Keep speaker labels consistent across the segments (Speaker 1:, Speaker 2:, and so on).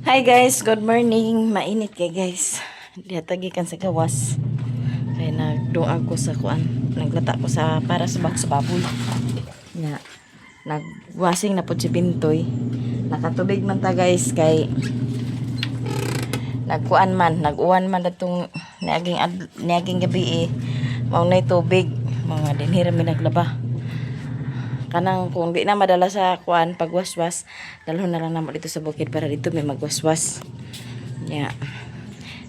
Speaker 1: Hi guys, good morning. Mainit kay guys. Diatagikan sa gawas. Kaya nagduang ko sa kuan. Naglata ko sa para sa bag sa baboy. Ya. Nagwasing na po si Pintoy. Nakatubig man ta guys kay nagkuan man, naguwan man datong niaging gabi mao nay tubig. Mga dinhira mi naglaba. Kanang kung di na madala sa kuan pagwaswas, dalhon na lang namo dito sa bukid para dito may magwaswas. Ya.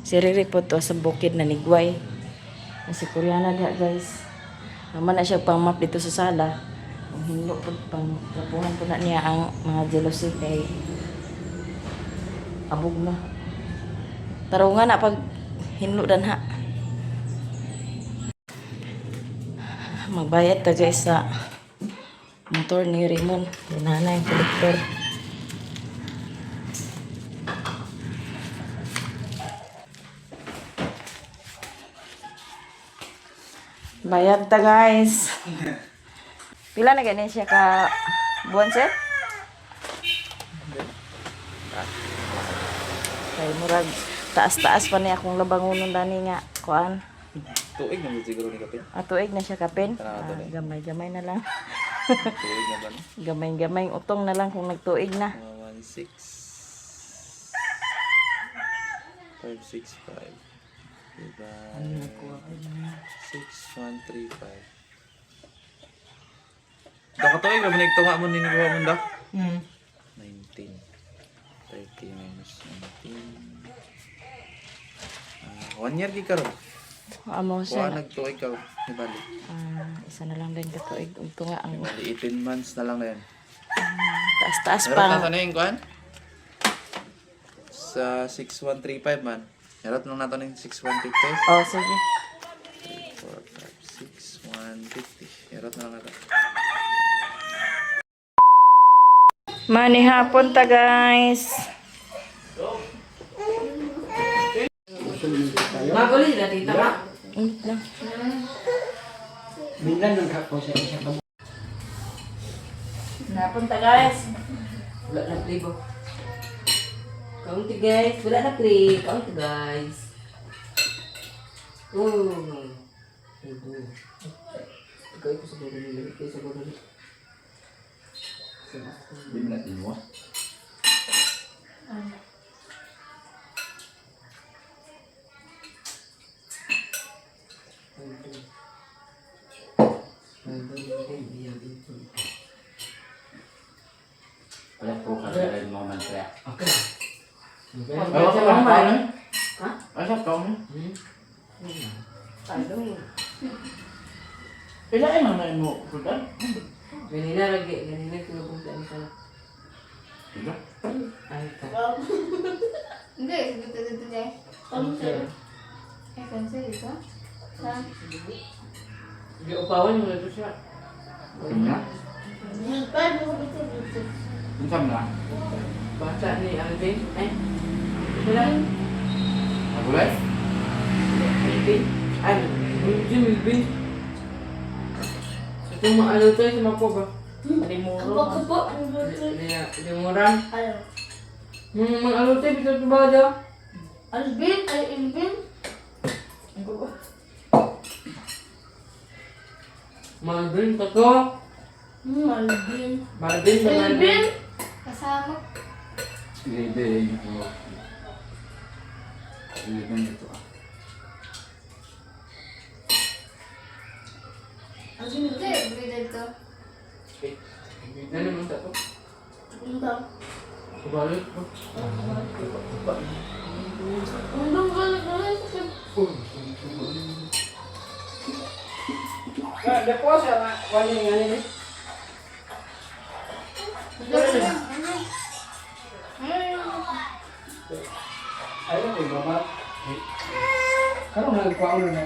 Speaker 1: Siriri po to sa bukid na nigway. Si Koreana diha guys. Naman na siya pang map dito sa sala. Ang hinlo po pang lapuhan po na niya ang mga jealousy kay abog na. Tarungan na pag hinlo dan ha. Magbayad ta guys sa motor ni Raymond. Dinana yung kolektor. Bayad ta guys. Pila na ganyan siya ka buwan sir? Kay murag taas-taas pa niya akong labangunon dani nga kuan.
Speaker 2: Tuig na siguro ni kapin.
Speaker 1: Tuig na siya kapin. Gamay-gamay na lang.
Speaker 2: Tuig na ba?
Speaker 1: Gamay-gamay utong na lang kung nagtuig na.
Speaker 2: 1, 6 5, 6, 5 diba? 6, 1, 3, 5 Daka tuig na manigtunga mo niniguha mo da? 19 30 minus 19 1 year di karon.
Speaker 1: Amo
Speaker 2: Kuha
Speaker 1: siya.
Speaker 2: nagtuig ka ni bali.
Speaker 1: Isa na lang din katuig. Ito nga ang
Speaker 2: Bali 18 months na lang na yan.
Speaker 1: taas-taas
Speaker 2: Meron
Speaker 1: pang.
Speaker 2: na ano yung kuhan? Sa 6135 man. Meron lang natin yung 6150.
Speaker 1: Oh, sige.
Speaker 2: 3, 4, 5, 6, 150. Meron na lang natin.
Speaker 1: Mani hapon ta guys.
Speaker 3: Maguli na dito ba?
Speaker 1: Lang.
Speaker 3: Bilan ng kako sa isa ka.
Speaker 1: Hapon ta guys.
Speaker 3: Wala na play ba? Kaunti guys, wala na play. Kaunti guys. Oh. Ikaw ito sa gulo nila. Ikaw sa gulo nila.
Speaker 2: Hindi natin mo.
Speaker 4: Wala po ka rin mo man kaya.
Speaker 3: Okay.
Speaker 4: Ano sa mga taon?
Speaker 3: Ha?
Speaker 4: Ano sa taon?
Speaker 3: Ano?
Speaker 4: Pila ay mga mo kudan?
Speaker 3: Ganina lagi. Ganina kinupunta ni sana.
Speaker 4: Pila?
Speaker 3: Ay, ka.
Speaker 5: Hindi, dito deh. Konser. Konser itu. Nah,
Speaker 3: Hindi upawan yung ito siya.
Speaker 4: Kanya?
Speaker 5: nyamper gitu.
Speaker 4: Unsam na?
Speaker 3: Baca ni Alvin. Wala.
Speaker 4: Nagulay?
Speaker 3: Alvin. Ano? Alvin, Alvin. Ito mga ano to, sa mga po ba? Limuro.
Speaker 5: Kepo-kepo.
Speaker 3: Limuran.
Speaker 5: Ayo.
Speaker 3: Mga ano to, bisa ito ba dyan?
Speaker 5: Albin, ayo Albin.
Speaker 3: Malvin, tato.
Speaker 5: Albin.
Speaker 3: Malvin,
Speaker 5: Albin. Kasama.
Speaker 4: Libre yung ito. Libre ito ah.
Speaker 5: Albin itu beda itu.
Speaker 3: Ano naman tato?
Speaker 5: Enggak.
Speaker 3: Kabalik po.
Speaker 5: Undang balik.
Speaker 3: Depo siya na. Wala yung ano ni. Ayun, may mama. Ano na nagpaulo na?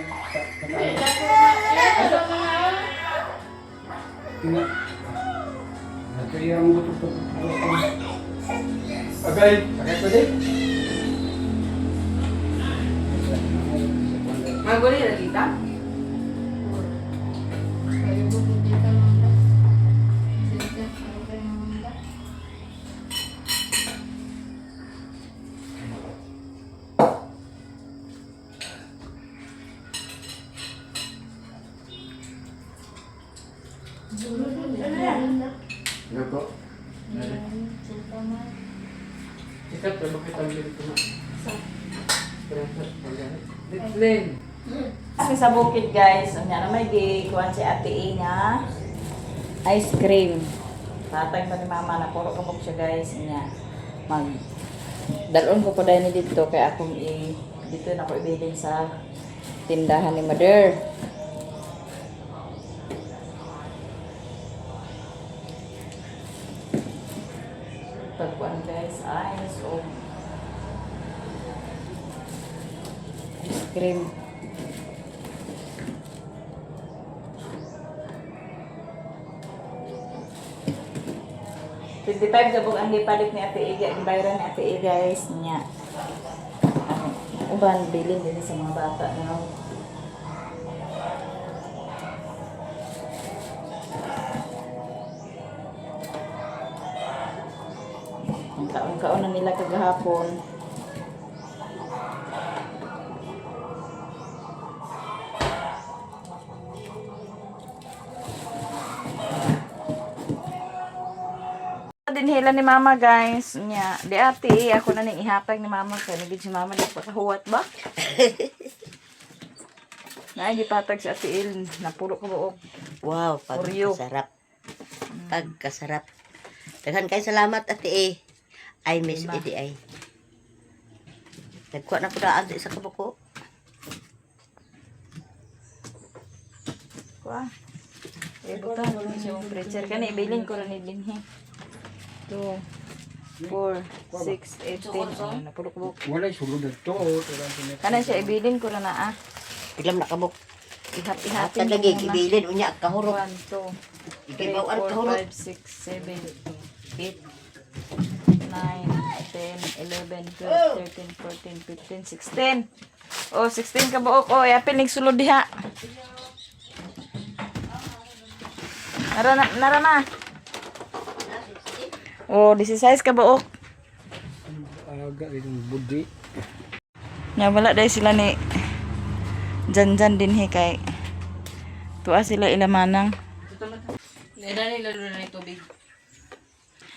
Speaker 3: Tingnan. Kaya ang buto-buto. Agay. Agay pa din. Maguli na kita?
Speaker 5: Kayak buku kita manda. Sejak apa yang manda.
Speaker 4: Sikat na bakit ang dito na? Ditlen.
Speaker 1: Kasi sa bukid guys, anya na may gikuan si Ate E nga ice cream. Tatag pa ni mama na puro kabok siya guys niya. Mag dalon ko pa dahil dito kaya akong dito na ko ibilin sa tindahan ni Mother. Pagkuan guys, ice o ice cream. $55 gabog ang gipalit ni Ate Iga, gibayaran ni Ate Iga guys niya. Uban bilin din sa mga bata no. Ang kaon-kaon na nila kagahapon. Dinhila ni mama guys nya di ate ako na ning ihatag ni mama kay nagid si mama nagpakahuwat ba na gipatag si Ate Il na pulo ka buok.
Speaker 3: Wow,
Speaker 1: Oreo.
Speaker 3: pagkasarap. Pagkasarap. Daghan kay salamat Ate E. I miss Edi ay. Nagkuha na ko daan sa kabuko.
Speaker 1: Kuha buta ko siya mong preacher kani ibilin ko ra ni binhi 2 4 6 18 na pulo ka buok
Speaker 4: Walay sulod ito.
Speaker 1: kana siya ibilin ko ra na
Speaker 3: Biglam nakabuk.
Speaker 1: ihat-ihatin
Speaker 3: At lagi gibilin unya kahurot.
Speaker 1: 1 2
Speaker 3: Igibaw ang
Speaker 1: 3
Speaker 3: kahurot.
Speaker 1: 4 5 6 7 8 9 10 11 12 13 14 15 16 oh 16 ka buok oh yapil ning sulod diha nara na oh 16 ka buok
Speaker 4: Aga itong budi.
Speaker 1: nya wala dahil sila ni Janjan din kay tuwa sila ilamanang
Speaker 3: Nila lalo na tubig.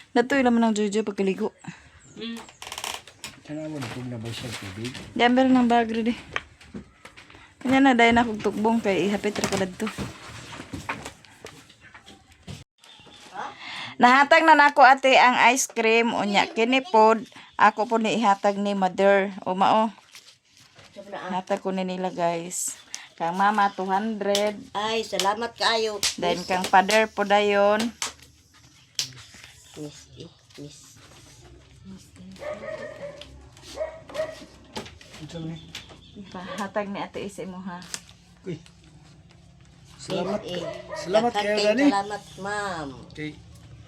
Speaker 1: dato ilamanang Jojo pagkaligo
Speaker 4: Sana mo kung nabay siya tubig.
Speaker 1: Jamber ng bagri di. Kanya na dahil na kong tukbong kay ihapit ra ko dito. Nahatag na nako ate ang ice cream unya kini pod ako po ni ihatag ni Mother o mao. Hatag ko ni nila guys. Kang mama 200
Speaker 3: Ay, salamat kaayo.
Speaker 1: then kang father po dayon
Speaker 3: Miss.
Speaker 1: hatag ni ate isa mo ha.
Speaker 4: Uy. Salamat.
Speaker 3: Eh.
Speaker 4: Salamat kayo gani.
Speaker 3: Salamat, ma'am.
Speaker 4: Okay.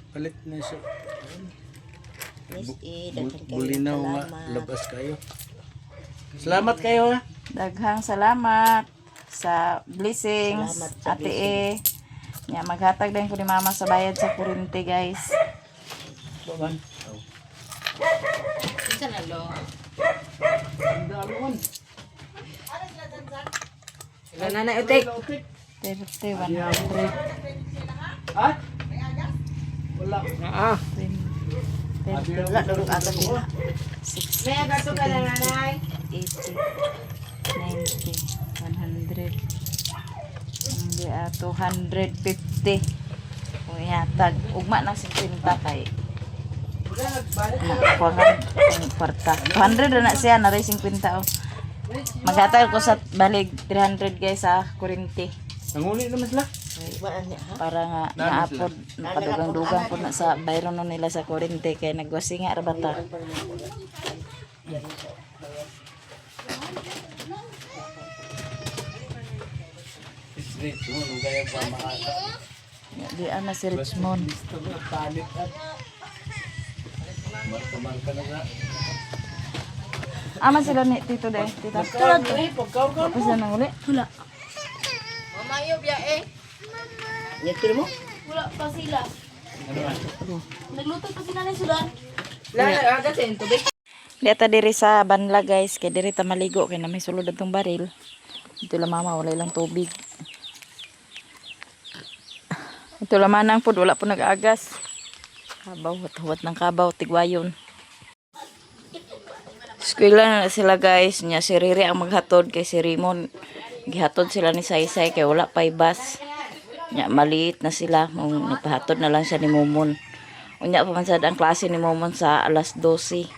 Speaker 4: Palit na siya.
Speaker 3: Miss E, daghan kayo.
Speaker 4: Bulinaw nga
Speaker 3: Salamat.
Speaker 4: labas kayo. Salamat kayo ha.
Speaker 1: Daghang salamat sa blessings
Speaker 3: Salamat sa
Speaker 1: ate E. Nya maghatag din ko ni mama sa bayad sa kuryente guys.
Speaker 4: Baban.
Speaker 3: Isa na lo.
Speaker 4: Dalon.
Speaker 3: Nanay utik.
Speaker 1: 30 100
Speaker 4: At? Wala. Ah.
Speaker 1: 30
Speaker 3: Wala dong atas nila.
Speaker 1: 60
Speaker 3: May agato ka na nanay.
Speaker 1: 80 90 100 hindi 250 kung ihatag ugma ng 50 kay kuwangan ang kwarta 200 na siya na rin 50 oh. Maghatag ko sa balig 300 guys sa kuryente
Speaker 4: Nanguli naman sila.
Speaker 3: Wala niya ha.
Speaker 1: para nga naapod nakadugang-dugang po na sa bayron nun nila sa kuryente kay nagwasi nga rabata
Speaker 4: Street mo lugay ang pamaaka.
Speaker 1: di ana si Richmond
Speaker 4: Palit at marka na sa.
Speaker 1: ama sila ni tito de tita tapos na nang uli wala
Speaker 3: Mamayo biya eh. Yakin mo?
Speaker 5: Wala pa sila.
Speaker 4: Ano man?
Speaker 5: Nagluto pa sila ng sudan.
Speaker 3: Wala aga sa tubig.
Speaker 1: Dito diri sa banla guys, kay diri ta maligo kay na may sulod atong baril. Dito lang mama wala lang tubig. Ito lang manang pud wala po nag-agas. Kabaw, huwat ng kabaw tigwayon. Eskwela na sila guys, nya si Riri ang maghatod kay si Rimon. Gihatod sila ni Saysay kay wala pay bus. Nya maliit na sila, mong nagpahatod na lang siya ni Momon. Unya pa man sad ang klase ni Momon sa alas 12.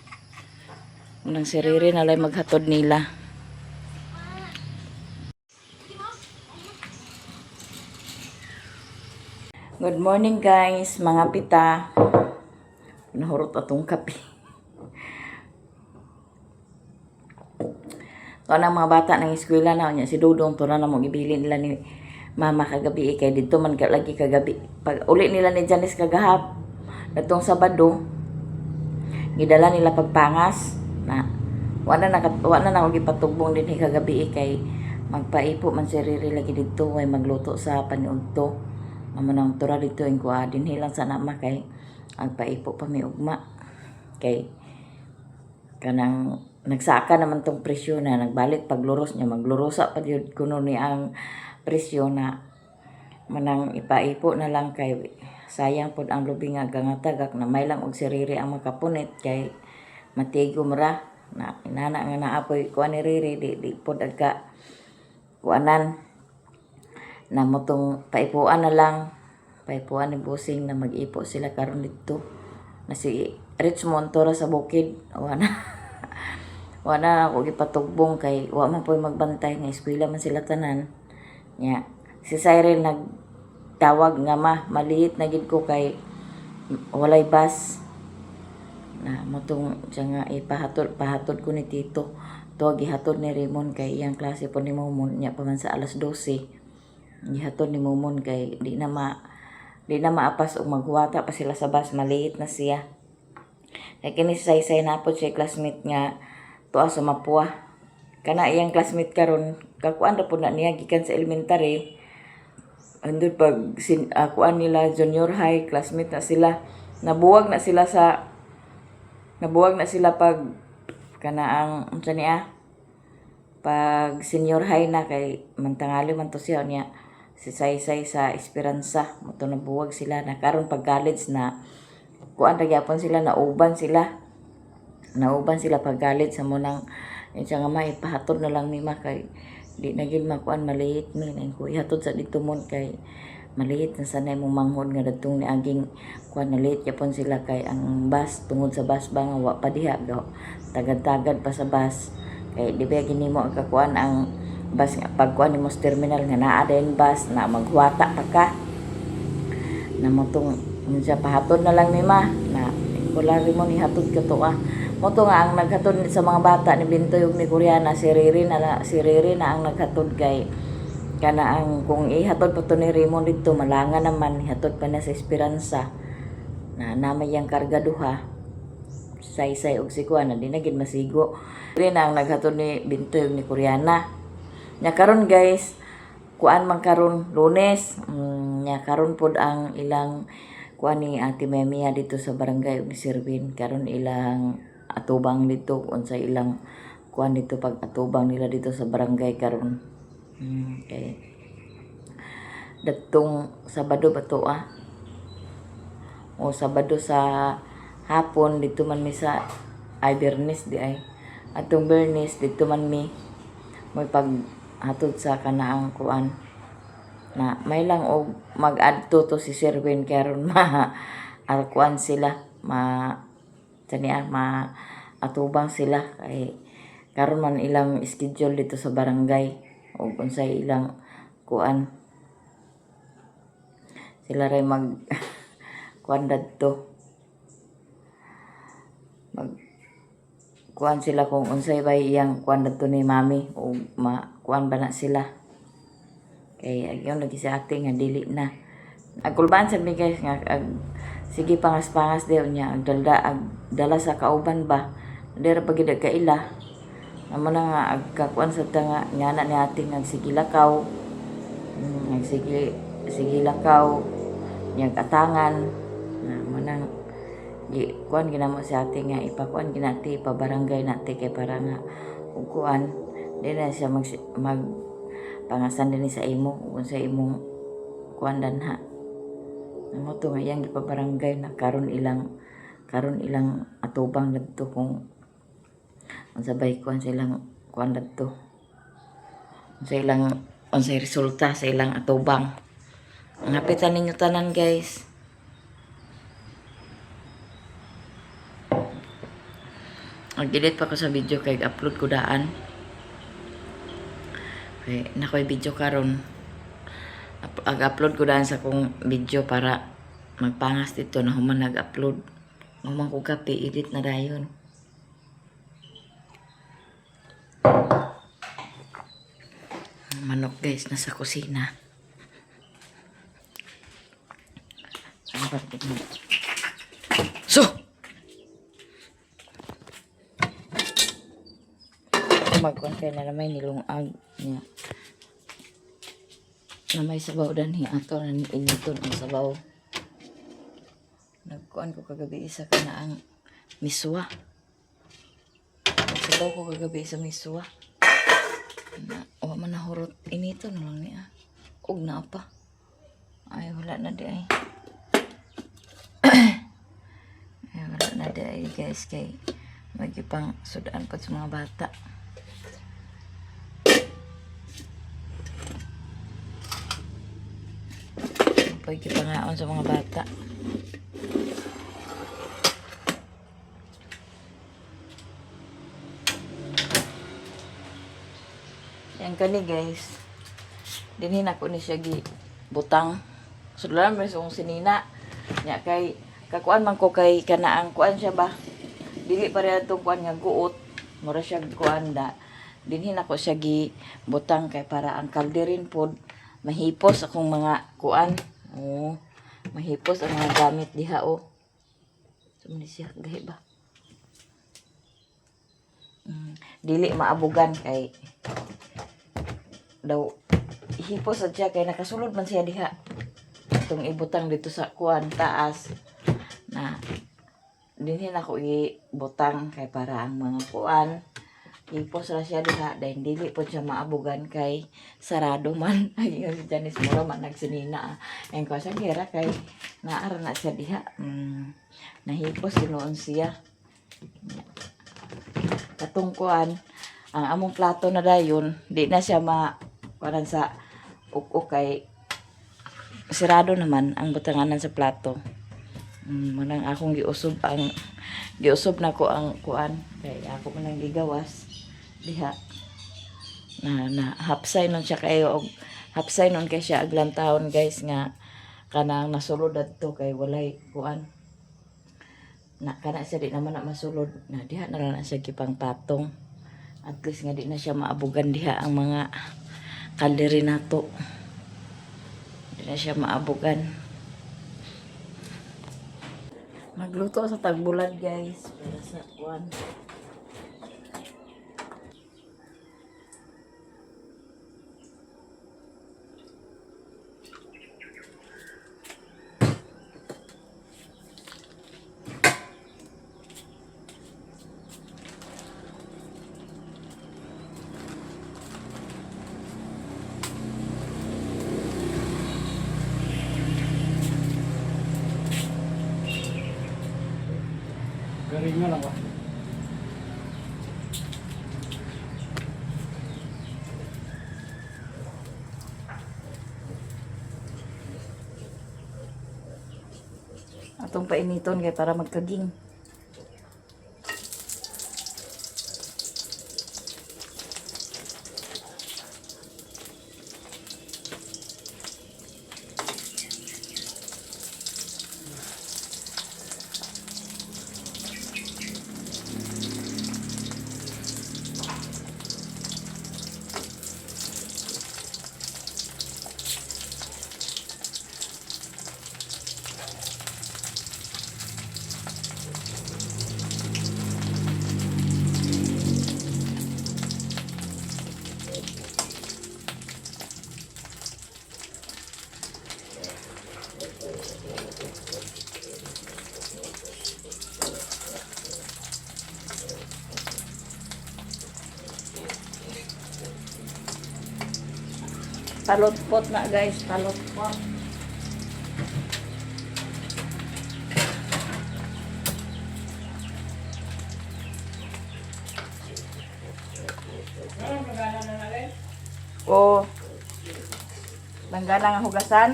Speaker 1: Unang si Riri na lang maghatod nila. Good morning guys, mga pita. Nahurot atong kape. Ito ang mga bata ng eskwela na niya si Dudong to na mo gibilin nila ni mama kagabi kay dito man lagi kagabi. Pag uli nila ni Janice kagahap natong Sabado gidala nila pagpangas na wala na ako gipatugbong din kagabi kay magpaipo man si Riri lagi dito way magluto sa paniudto. Mamanang tura dito yung kuha din hilang sa nama kay agpaipo pa may ugma kay kanang nagsaka naman tong presyo na nagbalik pagluros niya maglurosa pa yun kuno ni ang presyo na manang ipaipo na lang kay sayang pod ang lubi nga gangatagak na may lang og siriri ang makapunit kay matigom ra na inana nga naapoy kuha ni Riri di pod agka kuanan na motong paipuan na lang paipuan ni Busing na mag-ipo sila karon dito na si Richmond tora sa bukid wala ako gipatugbong kay wa man poy magbantay nga eskwela man sila tanan nya si Cyril nagtawag nga maliit na gid ko kay walay bus na motong siya nga pahatod ko ni Tito to gihatod ni Raymond kay iyang klase po ni Momon nya pa man sa alas 12 gihatod ni Momon kay di na maapas og maghuwata pa sila sa bus maliit na siya kay kini Saysay na po siya classmate nga tuwa sa Mapua kana iyang classmate karon kakuan ra pud na niya gikan sa elementary andun pag kuan nila junior high classmate na sila nabuwag na sila pag kana ang unsa niya pag senior high na kay mantangali man to siya niya si Saysay sa Esperanza moto nabuwag sila na karon pag college na kuan ra gyapon sila nauban sila pag college sa mo nang siya nga maipahatod na lang nima kay di na gyud makuan maliit mi nang ko ihatod sa dito mon kay maliit na sanay mong manghod nga datong ni aging kuan na late gyapon sila kay ang bus tungod sa bus ba nga wa pa diha tagad-tagad pa sa bus kay di ba ginimo ang kakuan ang bus nga pagkuan ni mos terminal nga naa din bus na maghuwata pa ka na motong siya pahatod na lang ni ma na wala rin mo ni hatod ka to moto nga ang naghatod sa mga bata ni Bintoy ug ni Koreana si Riri na ang naghatod kay kana ang kung ihatod pa to ni Raymond dito malanga naman ihatod pa na sa Esperanza na namay yang karga duha Saysay og si kuan na di na gid masigo rin ang naghatod ni Bintoy ug ni Koreana nya karon guys kuan man karon Lunes nya karon pod ang ilang kuan ni Ate Memia dito sa barangay ug ni Sirwin karon ilang atubang dito unsa ilang kuan dito pag atubang nila dito sa barangay karon okay datong Sabado ba to o Sabado sa hapon dito man mi sa Bernes di ay atong Bernes dito man mi may paghatod sa kanaang kuan na may lang og mag-adto to si Sirwin karon kuan sila atubang sila kay karon man ilang schedule dito sa barangay ug unsay ilang kuan sila ray mag kuan dadto mag kuan sila kung unsay bay iyang kuan dadto ni mami ug kuan ba na sila kay agyon lagi sa ate nga dili na agkulban sa mi guys nga sige pangas-pangas daw niya agdala sa kauban ba dira pagid kaila amo na nga agkakuan sa tanga ngana ni ating nagsige lakaw sige lakaw nyag atangan na manang kuan ginamo sa ating nga ipakuan ginati ipabarangay nati kay para nga ug kuan di na siya mag pangasan din sa imo ug sa imong kuan danha mo to nga yang ipabarangay na karon ilang atubang dito kung Sabay kuan sa ilang kuan dito. Sa ilang unsay resulta sa ilang atubang. Ang hapitan ninyo tanan guys. Mag-edit pa ko sa video kay upload ko daan. Okay, nakoy video karon. Ag-upload ko daan sa kong video para magpangas dito na human nag-upload. Human ko kape, edit na dayon. Manok guys, nasa kusina. So! Magkuhan kayo na naman nilungag niya. Na may sabaw dan hiya ato na initon ang sabaw. Nagkuhan ko kagabi isa ka na ang miswa. Nagsabaw ko kagabi sa miswa. O man nahurot inito na lang niya. Ug na pa. Ay wala na di ay. Ay wala na di ay guys kay magipang sudaan pa sa mga bata. Pagkipangaon sa mga bata. Yan kani guys. Dinhin ako ni siya gi butang. Sudalan mo sa sinina. Nya kay kakuan man ko kay kanaang kuan siya ba. Dili pa rin itong kuan nga guot. Mura siya kuan da. Dinhin ako siya gi butang kay para ang kalderin pod mahipos akong mga kuan. Oh, mahipos ang mga gamit diha oh. Sumuni siya gahi ba? Dili maabugan kay daw hipos sad siya kay nakasulod man siya diha. Itong ibutang dito sa kuan taas na dinhin ako ibutang kay para ang mga kuan hipos ra siya diha dahil dili po siya maabugan kay sarado man. Ay si Janice mura man nagsinina. Ang ko sa gira kay naara na siya diha. Nahipos ginoon siya. Katong kuan ang among plato na dayon di na siya kuanan sa uk kay sirado naman ang butanganan sa plato. Manang akong giusob na ko ang kuan kay ako man ang gigawas diha na hapsay nun siya kayo og hapsay nun kay siya aglantahon guys nga kanang nasulod adto kay walay kuan na kana siya di naman na masulod na diha na lang siya gipang patong at least nga di na siya maabugan diha ang mga kalderi nato di na siya maabugan. Magluto sa tagbulan guys para sa kuan.
Speaker 4: Galing nga lang ba?
Speaker 1: Atong painiton kay para magkaging. Talot pot na guys, talot pot. O langgana nga hugasan?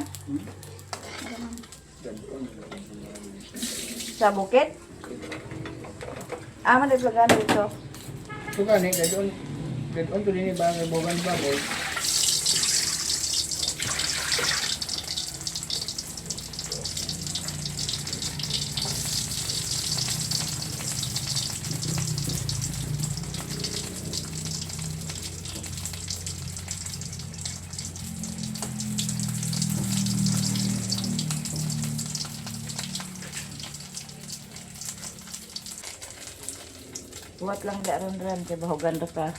Speaker 1: Sa bukid? Man langgana dito.
Speaker 4: Ito ka, gadon. Gadon to din ba kay bogan baboy.
Speaker 1: Buhat lang daron ran kay bahugan ra ka.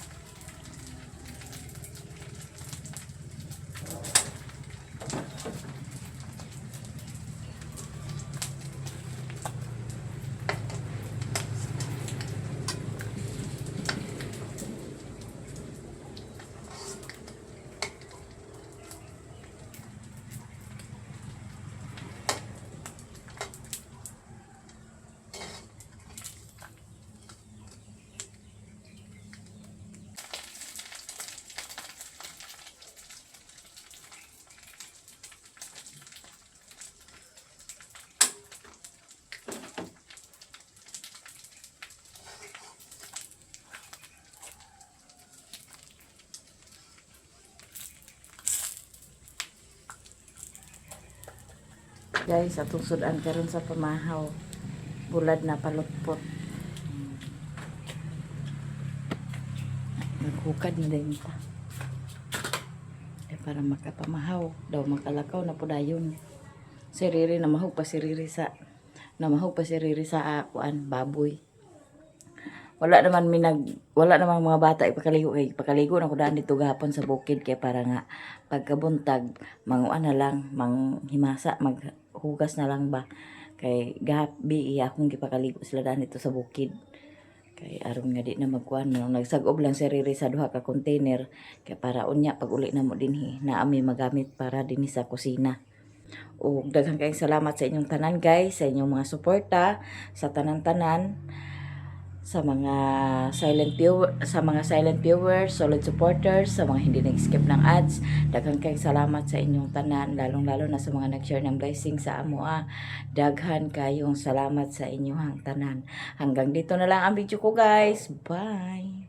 Speaker 1: Guys, atong sudan karon sa pamahaw. Bulad na palutpot. Naghukad na din ta. Para makapamahaw. Daw makalakaw na po dayon. Si Riri namahog pa si Riri sa kuan baboy. Wala naman mga bata ipakaligo na ko daan dito gahapon sa bukid kay para nga pagkabuntag manguan na lang manghimasa maghugas na lang ba kay gabi akong gipakaligo sila daan dito sa bukid kay aron nga di na magkuan no nagsag-ob lang si Riri sa duha ka container kay para unya pag uli na mo dinhi na ami magamit para dinhi sa kusina. Ug daghang kayong salamat sa inyong tanan guys, sa inyong mga suporta sa tanan-tanan. Sa mga silent viewers, solid supporters, sa mga hindi nag-skip ng ads, daghang kayong salamat sa inyong tanan, lalong-lalo na sa mga nag-share ng blessing sa amo. Daghan kayong salamat sa inyong tanan. Hanggang dito na lang ang video ko guys. Bye!